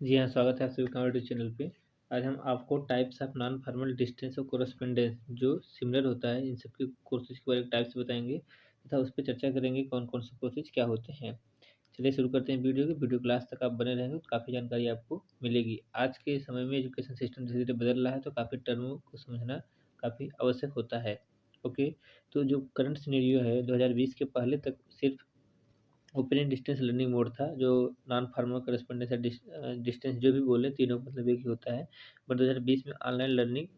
जी हाँ, स्वागत है आप सभी का हमारे यूट्यूब चैनल पे। आज हम आपको types of non formal distance और कोरेस्पोंडेंस जो सिमिलर होता है, इन सब के कोर्सेज़ के बारे में टाइप्स बताएँगे तथा उस पे चर्चा करेंगे कौन-कौन से कोर्सेज़ क्या होते हैं। चलिए शुरू करते हैं वीडियो को लास्ट तक आप बने रहेंगे तो काफ़ी जानकारी आपको मिलेगी। आज के समय में एजुकेशन सिस्टम धीरे-धीरे बदल रहा है तो काफ़ी टर्मों को समझना काफ़ी आवश्यक होता है। ओके, तो जो करंट सिनेरियो है 2020 के पहले तक सिर्फ़ ओपन डिस्टेंस लर्निंग मोड था, जो नॉन फार्मल कॉरेस्पॉन्डेंस या डिस्टेंस जो भी बोले तीनों का मतलब एक ही होता है। बट 2020 में ऑनलाइन लर्निंग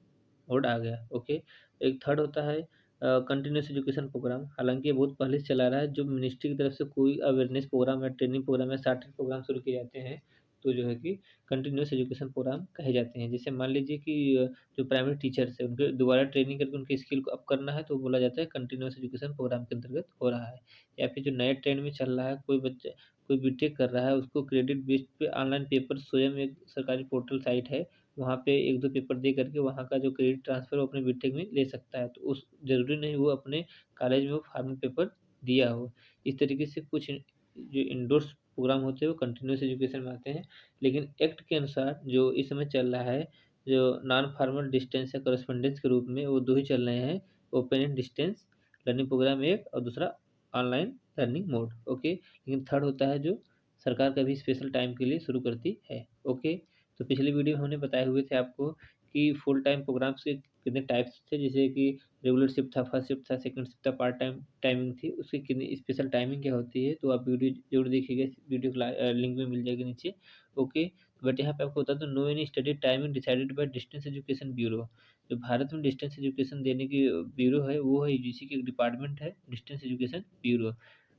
मोड आ गया। ओके, एक थर्ड होता है कंटिन्यूअस एजुकेशन प्रोग्राम। हालाँकि ये बहुत पहले से चला रहा है, जो मिनिस्ट्री की तरफ से कोई अवेयरनेस प्रोग्राम या ट्रेनिंग प्रोग्राम या सर्टिफ़िकेट प्रोग्राम शुरू किए जाते हैं, तो जो है कि कंटिन्यूअस एजुकेशन प्रोग्राम कहे जाते हैं। जैसे मान लीजिए कि जो प्राइमरी टीचर्स हैं, उनके दोबारा ट्रेनिंग करके उनकी स्किल को अप करना है, तो बोला जाता है कंटिन्यूअस एजुकेशन प्रोग्राम के अंतर्गत हो रहा है। या फिर जो नए ट्रेंड में चल रहा है, कोई बीटेक कर रहा है, उसको क्रेडिट बेस्ड पे ऑनलाइन पेपर स्वयं एक सरकारी पोर्टल साइट है, वहाँ पे 1-2 पेपर दे करके वहाँ का जो क्रेडिट ट्रांसफ़र वो अपने बीटेक में ले सकता है। तो उस ज़रूरी नहीं वो अपने कॉलेज में वो फार्मल पेपर दिया हो। इस तरीके से कुछ जो इंडोर्स प्रोग्राम होते हैं वो कंटिन्यूअस एजुकेशन में आते हैं। लेकिन एक्ट के अनुसार जो इस समय चल रहा है, जो नॉन फार्मल डिस्टेंस या कॉरेस्पॉन्डेंस के रूप में वो 2 ही चल रहे हैं, open and distance learning program एक और दूसरा ऑनलाइन लर्निंग मोड। ओके, लेकिन थर्ड होता है जो सरकार कभी स्पेशल टाइम के लिए शुरू करती है। ओके, तो पिछली वीडियो में हमने बताए हुए थे आपको कि फुल टाइम प्रोग्राम्स के कितने टाइप्स थे, जैसे कि रेगुलर शिफ्ट था, फर्स्ट शिफ्ट था, सेकंड शिफ्ट था, पार्ट टाइम टाइमिंग थी, उसकी कितनी स्पेशल टाइमिंग क्या होती है, तो आप वीडियो जरूर देखिएगा, वीडियो लिंक में मिल जाएगी नीचे। ओके, बट यहाँ पे आपको बता दो, no any study timing decided by distance education bureau. जो भारत में डिस्टेंस एजुकेशन देने की ब्यूरो है, वो है यूजीसी की एक डिपार्टमेंट है, डिस्टेंस एजुकेशन ब्यूरो।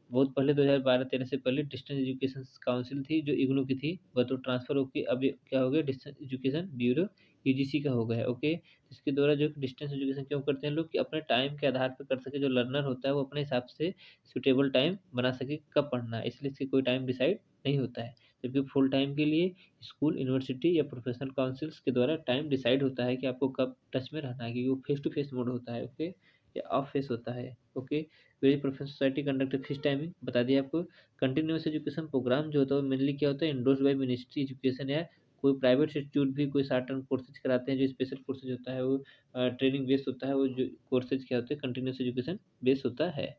बहुत पहले 2012-13 से पहले डिस्टेंस एजुकेशन काउंसिल थी, जो इग्नू की थी, बट वो ट्रांसफ़र होके अब ये क्या हो गया, डिस्टेंस एजुकेशन ब्यूरो यूजीसी का हो गया है। ओके, इसके द्वारा जो डिस्टेंस एजुकेशन क्यों करते हैं लोग, कि अपने टाइम के आधार पर कर सके, जो लर्नर होता है वो अपने हिसाब से सूटेबल टाइम बना सके कब पढ़ना है, इसलिए इसकी कोई टाइम डिसाइड नहीं होता है। जबकि फुल टाइम के लिए स्कूल, यूनिवर्सिटी या प्रोफेशनल काउंसिल्स के द्वारा टाइम डिसाइड होता है कि आपको कब टच में रहना है, क्योंकि वो फेस टू फेस मोड होता है। ओके, या ऑफ फेस होता है। Okay, very professional society conduct fix timing बता दिया आपको। कंटिन्यूअस एजुकेशन प्रोग्राम जो होता है वो मेनली क्या होता है, इंडोर्स बाय मिनिस्ट्री एजुकेशन या कोई प्राइवेट इंस्टीट्यूट भी कोई शॉर्ट टर्म कोर्सेज कराते हैं। जो स्पेशल कोर्सेज होता है वो ट्रेनिंग बेस्ड होता है, वो जो कोर्सेज क्या होते हैं कंटिन्यूअस एजुकेशन बेस्ड होता है।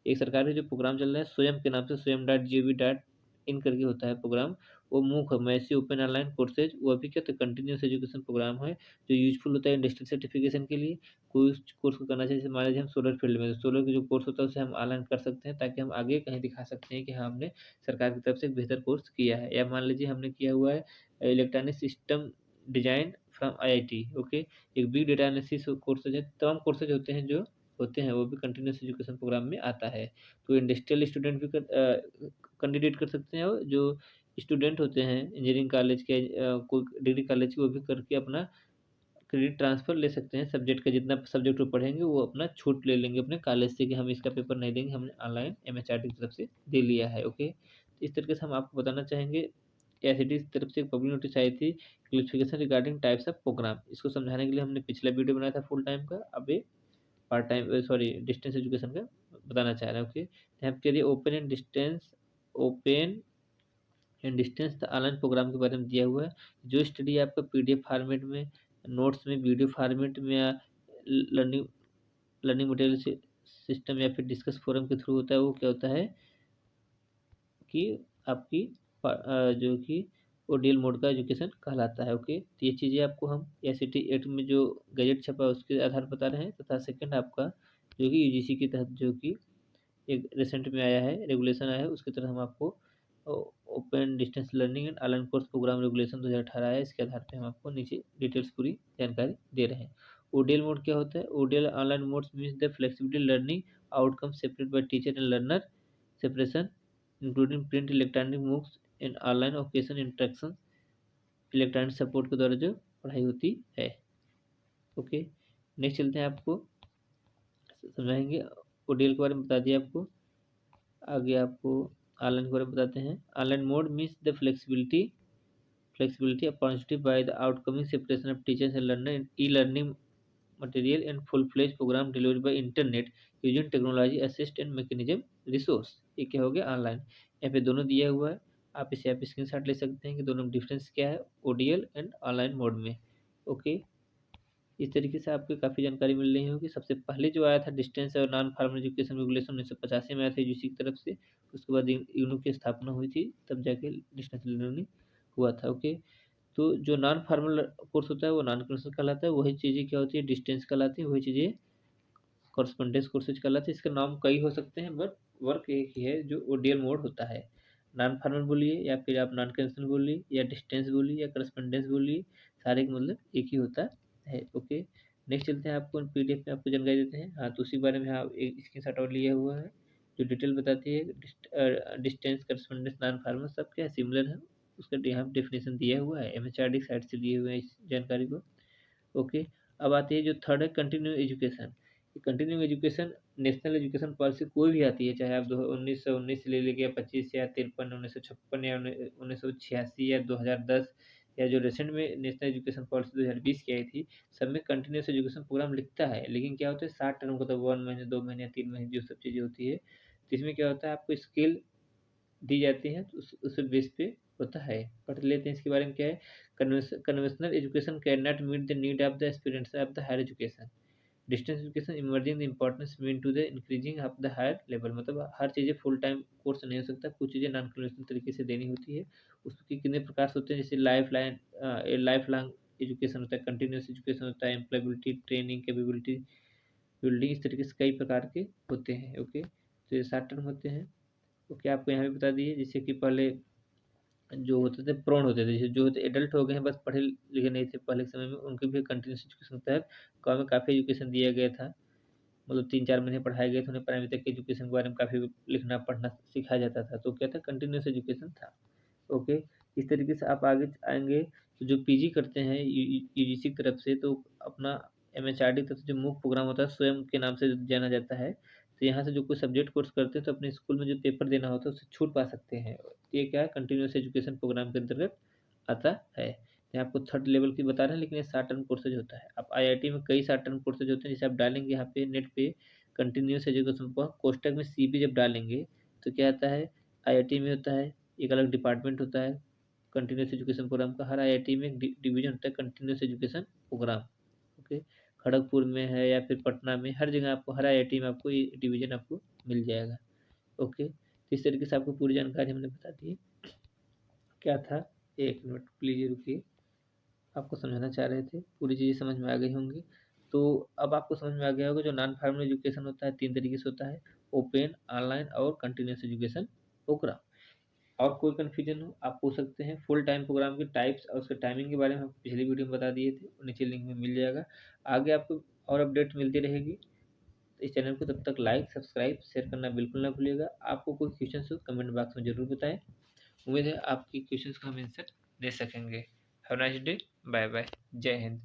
एक सरकारी जो प्रोग्राम चल रहा है स्वयं के नाम से, Swayam dot G O V dot in करके होता है प्रोग्राम, वो मूक है, मैसी ओपन ऑनलाइन कोर्सेज, वो भी क्या, तो कंटिन्यूअस एजुकेशन प्रोग्राम है, जो यूजफुल होता है इंडस्ट्रियल सर्टिफिकेशन के लिए। कोई उस कोर्स को करना चाहिए, जैसे मान लीजिए हम सोलर फील्ड में, तो सोलर का जो कोर्स होता है उसे हम ऑनलाइन कर सकते हैं, ताकि हम आगे कहीं दिखा सकते हैं कि हाँ, हमने सरकार की तरफ से एक बेहतर कोर्स किया है। या मान लीजिए हमने किया हुआ है electronic system design from IIT. Okay, एक बिग डेटा एनालिसिस कोर्सेज है, तमाम कोर्सेज होते हैं जो होते हैं, वो भी कंटिन्यूअस एजुकेशन प्रोग्राम में आता है। तो इंडस्ट्रियल स्टूडेंट भी कैंडिडेट कर सकते हैं, और जो स्टूडेंट होते हैं इंजीनियरिंग कॉलेज के कोई डिग्री कॉलेज के, वो भी करके अपना क्रेडिट ट्रांसफ़र ले सकते हैं। सब्जेक्ट का जितना सब्जेक्ट वो पढ़ेंगे, वो अपना छूट ले लेंगे अपने कॉलेज से कि हम इसका पेपर नहीं देंगे, हमने ऑनलाइन एमएचआरडी की तरफ से दे लिया है। ओके, तो इस तरीके से हम आपको बताना चाहेंगे, एआईसीटीई की तरफ से एक पब्लिक नोटिस आई थी, clarification regarding types of program. इसको समझाने के लिए हमने पिछला वीडियो बनाया था फुल टाइम का, अब ये part time sorry distance education का बताना चाह रहे हैं। ओके, यहाँ पे करिए open and distance the online program के बारे में दिया हुआ है। जो स्टडी आपका पीडीएफ फॉर्मेट में, नोट्स में, वीडियो फॉर्मेट में या लर्निंग लर्निंग मटेरियल सिस्टम या फिर डिस्कस फोरम के थ्रू होता है, वो क्या होता है कि आपकी जो कि ओडीएल मोड का एजुकेशन कहलाता है। ओके, तो ये चीज़ें आपको हम एआईसीटी एक्ट में जो गजट छपा है उसके आधार पर बता रहे हैं, तथा सेकंड आपका जो कि यूजीसी के तहत जो कि एक रिसेंट में आया है, रेगुलेशन आया है, उसकी तरह हम आपको open distance learning and online course program regulation 2018 है, इसके आधार पे हम आपको नीचे डिटेल्स पूरी जानकारी दे रहे हैं। ओडीएल मोड क्या होता है? ODL online modes means the flexibility learning outcome separate by teacher and learner separation including print electronic books and online occasion interaction, electronic support के द्वारा जो पढ़ाई होती है। ओके, नेक्स्ट चलते हैं, आपको समझाएंगे ओडीएल के बारे में बता दिया आपको। आगे आपको ऑनलाइन के बारे में बताते हैं। Online mode means the flexibility opportunity by the outcoming separation of teachers and learner in e learning material and full fledge program delivered by internet using technology assist and mechanism resource. ये क्या हो गया, online. यहाँ पे दोनों दिया हुआ है, आप इसे स्क्रीनशॉट ले सकते हैं कि दोनों में डिफरेंस क्या है ओडीएल एंड ऑनलाइन मोड में। ओके, इस तरीके से आपको काफ़ी जानकारी मिल रही होगी। सबसे पहले जो आया था डिस्टेंस और नॉन फॉर्मल एजुकेशन रेगुलेशन 1985 में आया था यूजीसी की तरफ से। उसके बाद यूनू की स्थापना हुई थी, तब जाके डिस्टेंस लर्निंग हुआ था। ओके, तो जो नॉन फॉर्मल कोर्स होता है वो नॉन कमर्शियल कहलाता है, वही चीज़ें क्या होती है डिस्टेंस कहलाती है, वही चीज़ें कॉरस्पॉन्डेंस कोर्सेज कहलाते हैं। इसके नाम कई हो सकते हैं बट वर्क एक ही है जो ओडीएल मोड होता है। नॉन फॉर्मल बोलिए या फिर आप नॉन कन्वेंशनल बोलिए या डिस्टेंस बोलिए या करस्पॉन्डेंस बोलिए, सारे का मतलब एक ही होता है। ओके, नेक्स्ट चलते हैं, आपको पीडीएफ में आपको जानकारी देते हैं। हाँ, तो उसी बारे में आप एक स्क्रीनशॉट और लिया हुआ है जो डिटेल बताती है डिस्टेंस करस्पॉन्डेंस नॉन फॉर्मल सब क्या सिमिलर है, उसका यहाँ डेफिनेशन दिया हुआ है, एमएचआरडी साइट से लिए हुए हैं इस जानकारी को। ओके, अब आती है जो थर्ड है continue education. Continue education national education policy कोई भी आती है, चाहे आप 1919 से ले लेके या 25 या 53, 1956 या 1986 या 2010, या जो रिसेंट में नेशनल एजुकेशन पॉलिसी 2020 की आई थी, सब में कंटिन्यूस एजुकेशन प्रोग्राम लिखता है। लेकिन क्या होता है 60 टर्म का, तो 1 महीने 2 महीने 3 महीने जो सब चीज़ें होती है, तो इसमें क्या होता है आपको स्किल दी जाती हैं, तो उस बेस पे होता है। पढ़ लेते हैं इसके बारे में क्या है। Conventional education can not meet the need of the aspirants of the higher education. Distance education emerging the importance mean to the increasing of the higher level. मतलब हर चीज़ें फुल टाइम कोर्स नहीं हो सकता, कुछ चीज़ें नॉन कन्वेंशनल तरीके से देनी होती है। उसके कितने प्रकार से होते हैं, जैसे लाइफ लॉन्ग एजुकेशन होता है, कंटिन्यूस एजुकेशन होता है, एम्प्लॉयबिलिटी ट्रेनिंग कैपेबिलिटी बिल्डिंग, इस तरीके से कई प्रकार के होते हैं। ओके, तो ये 7 टर्म होते हैं। ओके, आपको यहाँ पे बता दिए, जैसे कि पहले जो होते थे प्रौढ़ होते थे, जैसे जो होते एडल्ट हो गए हैं बस पढ़े लिखे नहीं थे पहले के समय में, उनके भी कंटिन्यूस एजुकेशन के तहत गाँव में काफ़ी एजुकेशन दिया गया था। मतलब 3-4 महीने पढ़ाए गए थे, उन्हें प्राइमरी तक के एजुकेशन के बारे में काफ़ी लिखना पढ़ना सिखाया जाता था, तो क्या था कंटिन्यूस एजुकेशन था। ओके, इस तरीके से आप आगे आएँगे, तो जो पीजी करते हैं यूजीसी की तरफ से, तो अपना एमएचआरडी की तरफ से जो मूक प्रोग्राम होता है स्वयं के नाम से जाना जाता है। तो यहाँ से जो कोई सब्जेक्ट कोर्स करते हैं तो अपने स्कूल में जो पेपर देना होता है उससे छूट पा सकते हैं। ये क्या है कंटिन्यूस एजुकेशन प्रोग्राम के अंतर्गत आता है। यहाँ आपको थर्ड लेवल की बता रहे हैं, लेकिन ये शॉर्ट टर्म कोर्सेज होता है। अब आईआईटी में कई शॉर्ट टर्म कोर्सेज होते हैं, जैसे आप डालेंगे यहाँ पे नेट पे कंटिन्यूस एजुकेशन पर कोष्टक में सीपी जब डालेंगे, तो क्या आता है आईआईटी में होता है, एक अलग डिपार्टमेंट होता है कंटिन्यूस एजुकेशन प्रोग्राम का। हर आईआईटी में एक डिवीजन होता है continuous education program. Okay, Kharagpur में है या फिर पटना में, हर जगह आपको हर आईआईटी में आपको ये डिवीजन आपको मिल जाएगा। ओके, तो इस तरीके से आपको पूरी जानकारी हमने बता दी। क्या था, एक मिनट प्लीज रुकिए, आपको समझाना चाह रहे थे, पूरी चीज़ें समझ में आ गई होंगी। तो अब आपको समझ में आ गया होगा जो नॉन फॉर्मल एजुकेशन होता है 3 तरीके से होता है, ओपन, ऑनलाइन और कंटिन्यूस एजुकेशन प्रोग्राम। और कोई कन्फ्यूजन हो आप पूछ सकते हैं। फुल टाइम प्रोग्राम के टाइप्स और उसके टाइमिंग के बारे में हम पिछली वीडियो में बता दिए थे, नीचे लिंक में मिल जाएगा। आगे आपको और अपडेट मिलती रहेगी। इस चैनल को तब तक लाइक सब्सक्राइब शेयर करना बिल्कुल ना भूलिएगा। आपको कोई क्वेश्चन हो कमेंट बॉक्स में ज़रूर बताएं। उम्मीद है आपकी क्वेश्चंस का हम आंसर दे सकेंगे। Have nice day, bye bye, जय हिंद।